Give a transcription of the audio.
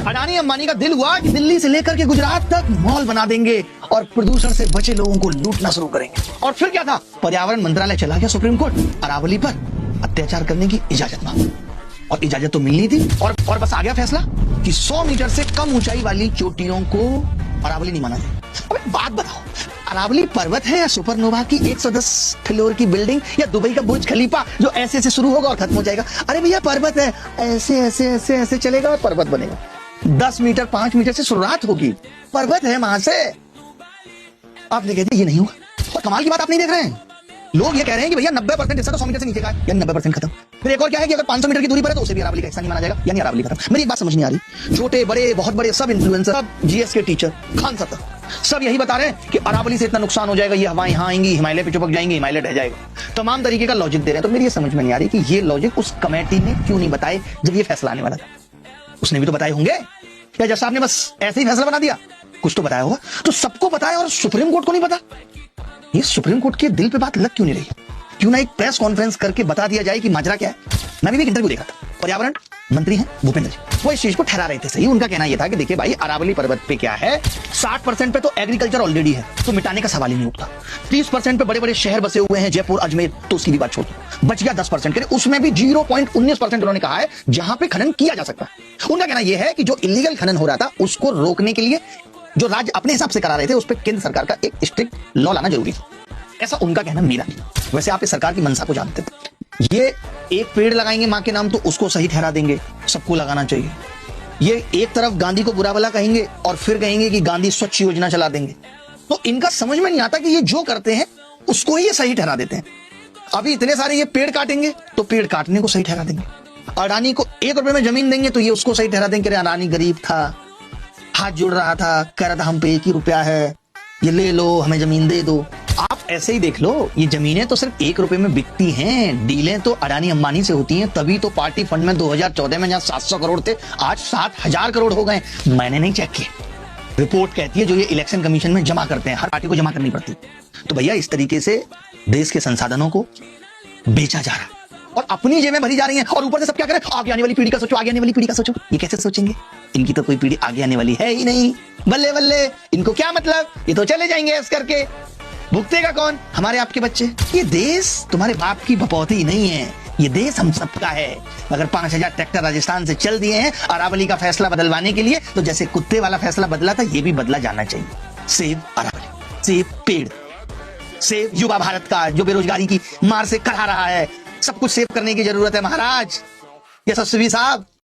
अडानी अंबानी का दिल हुआ कि दिल्ली से लेकर के गुजरात तक मॉल बना देंगे और प्रदूषण से बचे लोगों को लूटना शुरू करेंगे। और फिर क्या था, पर्यावरण मंत्रालय चला गया सुप्रीम कोर्ट, अरावली पर अत्याचार करने की इजाजत मांगी और इजाजत तो मिलनी थी और बस आ गया फैसला कि 100 मीटर से कम ऊंचाई वाली चोटियों को अरावली नहीं माना जाए। अब एक बात बताओ, अरावली पर्वत है या सुपरनोवा की 110 फ्लोर की बिल्डिंग या दुबई का बुर्ज खलीफा जो ऐसे ऐसे शुरू होगा और खत्म हो जाएगा? अरे भैया पर्वत है, ऐसे ऐसे ऐसे ऐसे चलेगा और पर्वत बनेगा। 10 मीटर 5 मीटर से शुरुआत होगी, पर्वत है वहां से। आपने कह दिया ये नहीं होगा। और कमाल की बात आप नहीं देख रहे हैं, लोग ये कह रहे हैं कि भैया 90% हिस्सा तो 100 मीटर से नीचे का है, यानी 90% खत्म। फिर एक और क्या है कि अगर 500 मीटर की दूरी पर है तो उसे भी अरावली का हिस्सा नहीं माना जाएगा, यानी अरावली खत्म। मेरी एक बात समझ नहीं आ रही, छोटे बड़े बहुत बड़े सब इन्फ्लुएंसर, सब जीएस के टीचर, खान सत्तर, सब यही बता रहे हैं कि अरावली से इतना नुकसान हो जाएगा, ये हवाएं यहाँ आएंगी, हिमालय पे चिपक जाएंगे, हिमालय ढह जाएगा। तमाम तरीके का लॉजिक दे रहे हैं। तो मेरी ये समझ में नहीं आ रही कि ये लॉजिक उस कमेटी ने क्यों नहीं बताए जब ये फैसला आने वाला था। उसने भी तो बताए होंगे, क्या जज साहब ने बस ऐसे ही फैसला बना दिया? कुछ तो बताया होगा। तो सबको बताया और सुप्रीम कोर्ट को नहीं पता। ये सुप्रीम कोर्ट के दिल पे बात लग क्यों नहीं रही? क्यों ना एक प्रेस कॉन्फ्रेंस करके बता दिया जाए कि माजरा क्या है। मैं भी एक इंटरव्यू देखा था, पर्यावरण मंत्री हैं भूपेंद्र जी, वो इस चीज को ठहरा रहे थे सही। उनका कहना यह था कि देखिए भाई, अरावली पर्वत पे क्या है, 60% पे तो एग्रीकल्चर ऑलरेडी है, तो मिटाने का सवाल ही नहीं उठता। 30% पे बड़े बड़े शहर बसे हुए हैं, जयपुर अजमेर, तो उसकी भी बात छोड़ दो। बच गया 10% के लिए, उसमें भी 0.19% उन्होंने कहा है जहां पे खनन किया जा सकता है। उनका कहना यह है कि जो इलीगल खनन हो रहा था उसको रोकने के लिए जो राज्य अपने हिसाब से करा रहे थे उस पर केंद्र सरकार का एक स्ट्रिक्ट लॉ लाना जरूरी था, ऐसा उनका कहना मेरा नहीं। वैसे आप इस सरकार की मंशा को जानते थे, ये एक पेड़ लगाएंगे मां के नाम तो उसको सही ठहरा देंगे, सबको लगाना चाहिए। ये एक तरफ गांधी को बुरा भला कहेंगे और फिर कहेंगे कि गांधी स्वच्छ योजना चला देंगे। तो इनका समझ में नहीं आता कि ये जो करते हैं उसको ही ये सही ठहरा देते हैं। अभी इतने सारे ये पेड़ काटेंगे तो पेड़ काटने को सही ठहरा देंगे, अडानी को 1 रुपए में जमीन देंगे तो ये उसको सही ठहरा देंगे, अडानी गरीब था, हाथ जुड़ रहा था, कह रहा था हम पे 1 ही रुपया है, ये ले लो, हमें जमीन दे दो। आप ऐसे ही देख लो, ये जमीनें तो सिर्फ 1 रुपए में बिकती हैं, डीलें तो अडानी अंबानी से होती हैं। तभी तो पार्टी फंड में 2014 में जहां 700 करोड़ थे आज 7000 करोड़ हो गए। मैंने नहीं चेक किया, रिपोर्ट कहती है जो ये इलेक्शन कमीशन में जमा करते हैं, हर पार्टी को जमा करनी पड़ती। तो भैया इस तरीके से देश के संसाधनों को बेचा जा रहा है और अपनी जेबें भरी जा रही हैं। और ऊपर से सब क्या करें, आगे आने वाली पीढ़ी का सोचो, आगे आने वाली पीढ़ी का सोचो। ये कैसे सोचेंगे? इनकी तो कोई पीढ़ी आगे आने वाली है ही नहीं। बल्ले बल्ले, इनको क्या मतलब, ये तो चले जाएंगे ऐसे करके। भुगतेगा कौन? हमारे आपके बच्चे। ये देश तुम्हारे बाप की बपौती नहीं है, ये देश हम सबका है। अगर 5000 ट्रैक्टर राजस्थान से चल दिए हैं अरावली का फैसला बदलवाने के लिए, तो जैसे कुत्ते वाला फैसला बदला था ये भी बदला जाना चाहिए। सेव अरावली, सेव पेड़, सेव युवा भारत का जो बेरोजगारी की मार से करा रहा है। सब कुछ सेव करने की जरूरत है महाराज, यशस्वी साहब।